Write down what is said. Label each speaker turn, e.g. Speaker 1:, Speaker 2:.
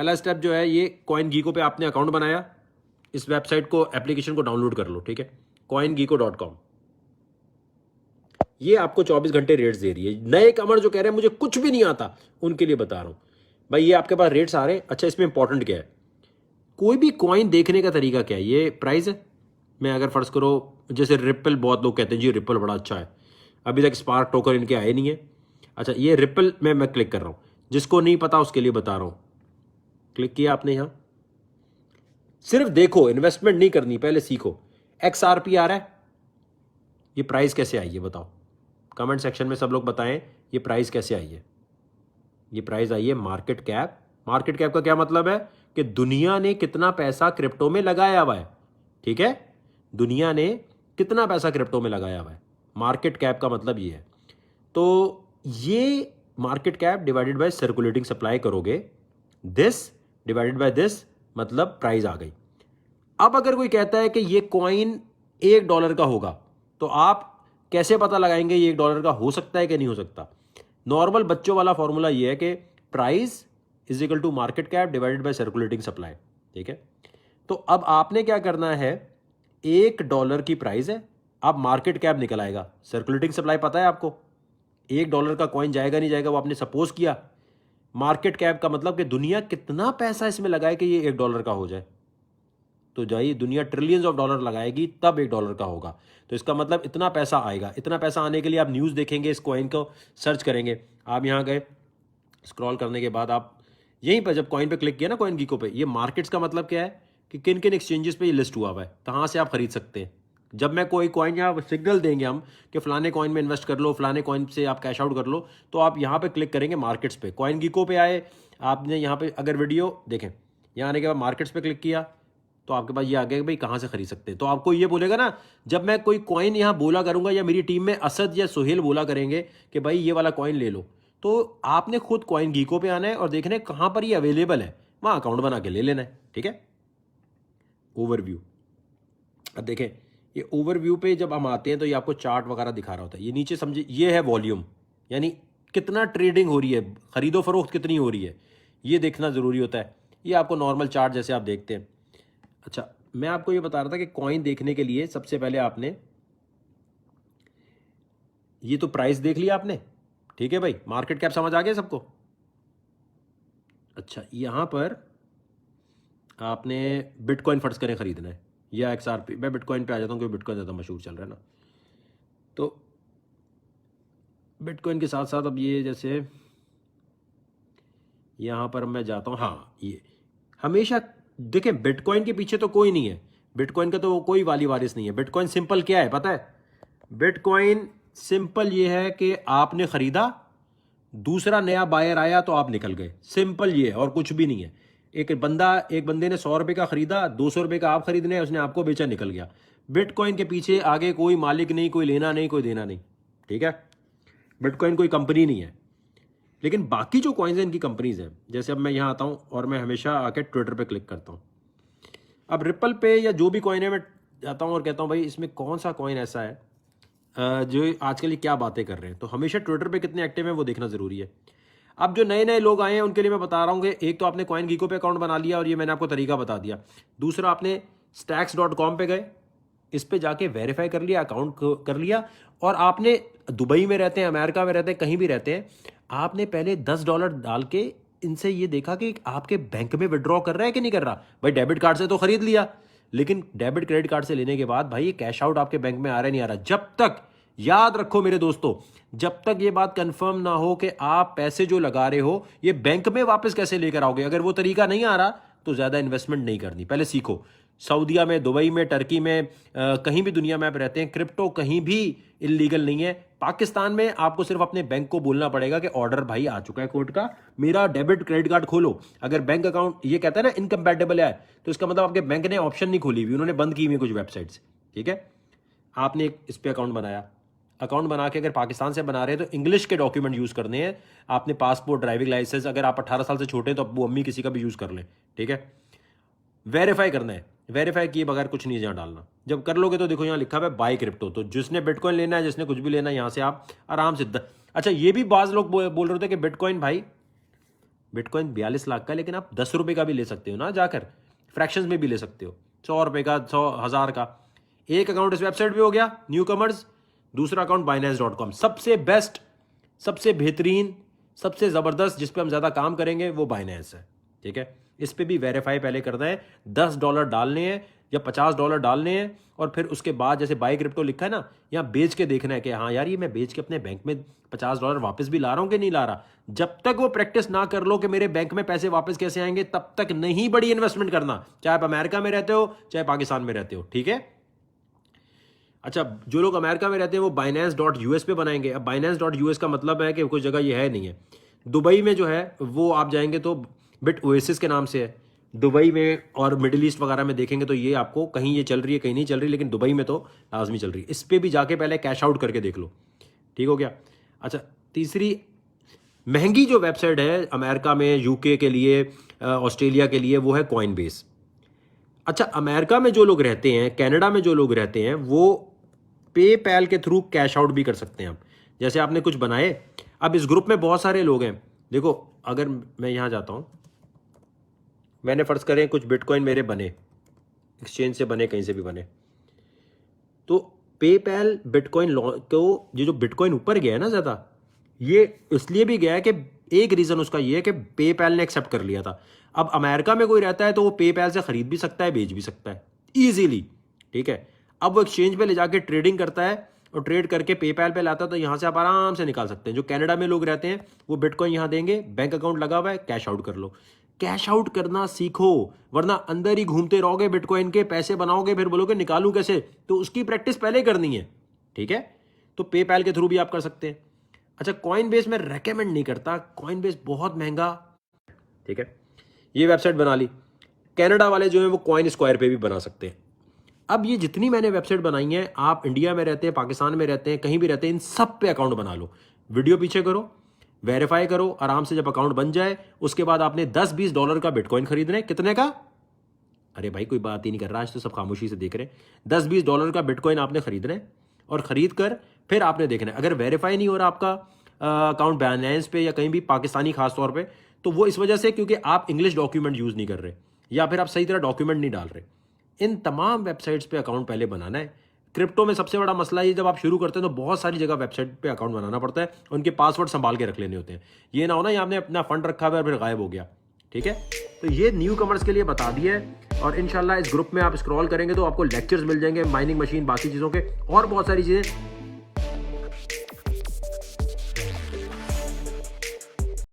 Speaker 1: पहला स्टेप जो है ये CoinGecko पे आपने अकाउंट बनाया, इस वेबसाइट को एप्लीकेशन को डाउनलोड कर लो, ठीक है, coingecko.com। ये आपको 24 घंटे रेट्स दे रही है। नए कमर जो कह रहे हैं मुझे कुछ भी नहीं आता, उनके लिए बता रहा हूं भाई, ये आपके पास रेट्स आ रहे हैं। अच्छा, इसमें इंपॉर्टेंट क्या है, कोई भी कॉइन देखने का तरीका क्या है, ये प्राइस है। मैं अगर फर्ज करो जैसे रिपल, बहुत लोग कहते हैं जी रिपल बड़ा अच्छा है, अभी तक स्पार्क टोकन इनके आए नहीं है। अच्छा, ये रिपल में मैं क्लिक कर रहा हूं, जिसको नहीं पता उसके लिए बता रहा हूं। क्लिक किया आपने, यहां सिर्फ देखो, इन्वेस्टमेंट नहीं करनी, पहले सीखो। XRP आ रहा है, ये प्राइस कैसे आई है बताओ, कमेंट सेक्शन में सब लोग बताएं ये प्राइस कैसे आई है। ये प्राइस आई है मार्केट कैप। मार्केट कैप का क्या मतलब है कि दुनिया ने कितना पैसा क्रिप्टो में लगाया हुआ है, ठीक है, दुनिया ने कितना पैसा क्रिप्टो में लगाया हुआ है, मार्केट कैप का मतलब ये है। तो ये market cap divided by circulating supply करोगे, दिस डिवाइडेड बाय दिस, मतलब प्राइस आ गई। अब अगर कोई कहता है कि ये कॉइन $1 का होगा, तो आप कैसे पता लगाएंगे ये $1 का हो सकता है कि नहीं हो सकता। नॉर्मल बच्चों वाला फॉर्मूला ये है कि price is equal to market cap divided by circulating supply, ठीक है। तो अब आपने क्या करना है, $1 की प्राइस है, अब मार्केट कैप निकल आएगा, सर्कुलेटिंग सप्लाई पता है आपको, $1 का कॉइन जाएगा नहीं जाएगा वो आपने सपोज किया। मार्केट कैप का मतलब कि दुनिया कितना पैसा इसमें लगाए कि ये $1 का हो जाए, तो जाइए दुनिया ट्रिलियंस ऑफ डॉलर लगाएगी तब $1 का होगा। तो इसका मतलब इतना पैसा आएगा। इतना पैसा आने के लिए आप न्यूज़ देखेंगे, इस कॉइन को सर्च करेंगे, आप यहाँ गए, स्क्रॉल करने के बाद आप यहीं पर जब कॉइन पे क्लिक किया ना, CoinGecko पे, ये मार्केट्स का मतलब क्या है कि किन किन एक्सचेंजेस पे ये लिस्ट हुआ हुआ है, कहाँ से आप खरीद सकते हैं। जब मैं कोई कॉइन यहाँ सिग्नल देंगे हम कि फलाने कॉइन में इन्वेस्ट कर लो, फलाने कॉइन से आप कैश आउट कर लो, तो आप यहाँ पे क्लिक करेंगे मार्केट्स पे। CoinGecko पे आए, आपने यहाँ पे अगर वीडियो देखें, यहाँ आने के बाद मार्केट्स पे क्लिक किया तो आपके पास ये आ गया कि भाई कहाँ से खरीद सकते हैं। तो आपको ये बोलेगा ना, जब मैं कोई कॉइन यहाँ बोला करूँगा या मेरी टीम में असद या सोहेल बोला करेंगे कि भाई ये वाला कॉइन ले लो, तो आपने खुद CoinGecko पे आना है और देखना है कहाँ पर ये अवेलेबल है, वहाँ अकाउंट बना के ले लेना है, ठीक है। ओवरव्यू, अब देखें ये ओवरव्यू पे जब हम आते हैं तो ये आपको चार्ट वगैरह दिखा रहा होता है। ये नीचे समझे, ये है वॉल्यूम, यानी कितना ट्रेडिंग हो रही है, खरीदो फरोख्त कितनी हो रही है, ये देखना ज़रूरी होता है। ये आपको नॉर्मल चार्ट जैसे आप देखते हैं। अच्छा, मैं आपको ये बता रहा था कि कॉइन देखने के लिए सबसे पहले आपने ये तो प्राइस देख लिया आपने, ठीक है भाई, मार्केट कैप समझ आ गया सबको। अच्छा, यहां पर आपने बिटकॉइन फर्ज करें खरीदना है या XRP, मैं बिटकॉइन पे आ जाता हूँ क्योंकि बिटकॉइन ज़्यादा मशहूर चल रहा है ना। तो बिटकॉइन के साथ साथ अब ये जैसे यहाँ पर मैं जाता हूँ, हाँ ये हमेशा देखें, बिटकॉइन के पीछे तो कोई नहीं है, बिटकॉइन का तो कोई वाली वारिस नहीं है। बिटकॉइन सिंपल क्या है पता है, बिटकॉइन सिंपल ये है कि आपने खरीदा, दूसरा नया बायर आया तो आप निकल गए, सिंपल ये है और कुछ भी नहीं है। एक बंदे ने $100 का खरीदा, $200 का आप खरीदने, उसने आपको बेचा, निकल गया। बिटकॉइन के पीछे आगे कोई मालिक नहीं, कोई लेना नहीं, कोई देना नहीं, ठीक है। बिटकॉइन कोई कंपनी नहीं है। लेकिन बाकी जो कॉइन्स हैं इनकी कंपनीज हैं। जैसे अब मैं यहाँ आता हूँ और मैं हमेशा आके ट्विटर पे क्लिक करता हूँ, अब रिपल पे या जो भी कॉइन है मैं जाता हूँ और कहता हूँ भाई इसमें कौन सा कॉइन ऐसा है जो आजकल ये क्या बातें कर रहे हैं। तो हमेशा ट्विटर पे कितने एक्टिव हैं वो देखना ज़रूरी है। अब जो नए नए लोग आए हैं उनके लिए मैं बता रहा हूँ कि एक तो आपने CoinGecko पे अकाउंट बना लिया और ये मैंने आपको तरीका बता दिया। दूसरा, आपने stacks.com पे गए, इस पे जाके वेरीफाई कर लिया, अकाउंट कर लिया, और आपने दुबई में रहते हैं, अमेरिका में रहते हैं, कहीं भी रहते हैं, आपने पहले $10 डाल के इनसे ये देखा कि आपके बैंक में विड्रॉ कर रहा है कि नहीं कर रहा। भाई डेबिट कार्ड से तो खरीद लिया, लेकिन डेबिट क्रेडिट कार्ड से लेने के बाद भाई ये कैश आउट आपके बैंक में आ रहा है नहीं आ रहा। जब तक, याद रखो मेरे दोस्तों, जब तक ये बात कंफर्म ना हो कि आप पैसे जो लगा रहे हो ये बैंक में वापस कैसे लेकर आओगे, अगर वो तरीका नहीं आ रहा तो ज़्यादा इन्वेस्टमेंट नहीं करनी। पहले सीखो। सऊदीया में, दुबई में, टर्की में, कहीं भी दुनिया में आप रहते हैं, क्रिप्टो कहीं भी इलीगल नहीं है। पाकिस्तान में आपको सिर्फ अपने बैंक को बोलना पड़ेगा कि ऑर्डर भाई आ चुका है कोर्ट का, मेरा डेबिट क्रेडिट कार्ड खोलो। अगर बैंक अकाउंट ये कहता है ना इनकम्पैटिबल है, तो इसका मतलब आपके बैंक ने ऑप्शन नहीं खोली हुई, उन्होंने बंद की हुई कुछ वेबसाइट्स, ठीक है। आपने एक इस पे अकाउंट बनाया, अकाउंट बना के अगर पाकिस्तान से बना रहे हैं तो इंग्लिश के डॉक्यूमेंट यूज़ करने हैं। आपने पासपोर्ट, ड्राइविंग लाइसेंस, अगर आप 18 साल से छोटे हैं तो अब्बू अम्मी किसी का भी यूज़ कर लें, ठीक है। वेरीफाई करना है, वेरीफाई किए बगैर कुछ नहीं यहाँ डालना। जब कर लोगे तो देखो यहाँ लिखा हुआ है बाय क्रिप्टो, तो जिसने बिटकॉइन लेना है, जिसने कुछ भी लेना है, यहाँ से आप आराम से अच्छा, ये भी बाज लोग बोल रहे थे कि बिटकॉइन भाई बिटकॉइन 42 लाख का, लेकिन आप 10 रुपये का भी ले सकते हो ना, जाकर फ्रैक्शंस में भी ले सकते हो, 100 रुपये का, 100 1000 का। एक अकाउंट इस वेबसाइट पे हो गया न्यू कमर्स, दूसरा अकाउंट Binance.com। सबसे बेस्ट, सबसे बेहतरीन, सबसे ज़बरदस्त जिस पे हम ज़्यादा काम करेंगे वो Binance है, ठीक है। इस पे भी वेरीफाई पहले करना है, $10 डालने हैं या $50 डालने हैं, और फिर उसके बाद जैसे बाय क्रिप्टो लिखा है ना, यहाँ बेच के देखना है कि हाँ यार ये मैं बेच के अपने बैंक में $50 वापस भी ला रहा हूँ कि नहीं ला रहा। जब तक वो प्रैक्टिस ना कर लो कि मेरे बैंक में पैसे वापस कैसे आएंगे, तब तक नहीं बड़ी इन्वेस्टमेंट करना, चाहे आप अमेरिका में रहते हो चाहे पाकिस्तान में रहते हो, ठीक है। अच्छा, जो लोग अमेरिका में रहते हैं वो Binance.us पे बनाएंगे। अब Binance.us का मतलब है कि कोई जगह ये है नहीं है। दुबई में जो है वो आप जाएंगे तो बिट ओएसिस के नाम से है दुबई में, और मिडिल ईस्ट वगैरह में देखेंगे तो ये आपको कहीं ये चल रही है कहीं नहीं चल रही, लेकिन दुबई में तो लाजमी चल रही है। इस पर भी जाके पहले कैश आउट करके देख लो, ठीक हो गया। अच्छा, तीसरी महंगी जो वेबसाइट है अमेरिका में, यूके के लिए, ऑस्ट्रेलिया के लिए, वो है कॉइनबेस। अच्छा, अमेरिका में जो लोग रहते हैं, कनाडा में जो लोग रहते हैं, वो पेपैल के थ्रू कैश आउट भी कर सकते हैं। आप जैसे आपने कुछ बनाए, अब इस ग्रुप में बहुत सारे लोग हैं, देखो अगर मैं यहाँ जाता हूँ, मैंने फ़र्ज़ करें कुछ बिटकॉइन मेरे बने, एक्सचेंज से बने, कहीं से भी बने, तो पेपैल बिटकॉइन को, ये जो बिटकॉइन ऊपर गया है ना ज़्यादा, ये इसलिए भी गया है कि एक रीज़न उसका ये है कि पेपैल ने एक्सेप्ट कर लिया था। अब अमेरिका में कोई रहता है तो वो पेपैल से ख़रीद भी सकता है, बेच भी सकता है ईजीली, ठीक है। अब वो एक्सचेंज पे ले जाके ट्रेडिंग करता है और ट्रेड करके पेपैल पे लाता है, तो यहाँ से आप आराम से निकाल सकते हैं। जो कनाडा में लोग रहते हैं वो बिटकॉइन यहाँ देंगे, बैंक अकाउंट लगा हुआ है, कैश आउट कर लो। कैश आउट करना सीखो, वरना अंदर ही घूमते रहोगे, बिटकॉइन के पैसे बनाओगे, फिर बोलोगे निकालूं कैसे, तो उसकी प्रैक्टिस पहले करनी है, ठीक है। तो पेपैल के थ्रू भी आप कर सकते हैं। अच्छा, कॉइनबेस मैं रेकमेंड नहीं करता, कॉइनबेस बहुत महंगा, ठीक है। ये वेबसाइट बना ली, कनाडा वाले जो है वो कॉइन स्क्वायर पे भी बना सकते हैं। अब ये जितनी मैंने वेबसाइट बनाई है, आप इंडिया में रहते हैं, पाकिस्तान में रहते हैं, कहीं भी रहते हैं, इन सब पे अकाउंट बना लो। वीडियो पीछे करो, वेरीफाई करो आराम से। जब अकाउंट बन जाए उसके बाद आपने $10-20 का बिटकॉइन खरीदना है। कितने का? अरे भाई कोई बात ही नहीं कर रहा, आज तो सब खामोशी से देख रहे हैं। $10-20 का बिटकॉइन आपने खरीदना है, और खरीद कर फिर आपने देखना है। अगर वेरीफाई नहीं हो रहा आपका अकाउंट Binance पे या कहीं भी, पाकिस्तानी खास तौर पे, तो वो इस वजह से क्योंकि आप इंग्लिश डॉक्यूमेंट यूज़ नहीं कर रहे, या फिर आप सही तरह डॉक्यूमेंट नहीं डाल रहे। इन तमाम वेबसाइट्स पे अकाउंट पहले बनाना है। क्रिप्टो में सबसे बड़ा मसला ये, जब आप शुरू करते हैं तो बहुत सारी जगह वेबसाइट पे अकाउंट बनाना पड़ता है, उनके पासवर्ड संभाल के रख लेने होते हैं। ये ना हो ना ये आपने अपना फंड रखा हुआ है फिर गायब हो गया, ठीक है। तो ये न्यू कमर्स के लिए बता दिया है, और इंशाल्लाह इस ग्रुप में आप स्क्रॉल करेंगे तो आपको लेक्चर्स मिल जाएंगे, माइनिंग मशीन, बाकी चीज़ों के, और बहुत सारी चीज़ें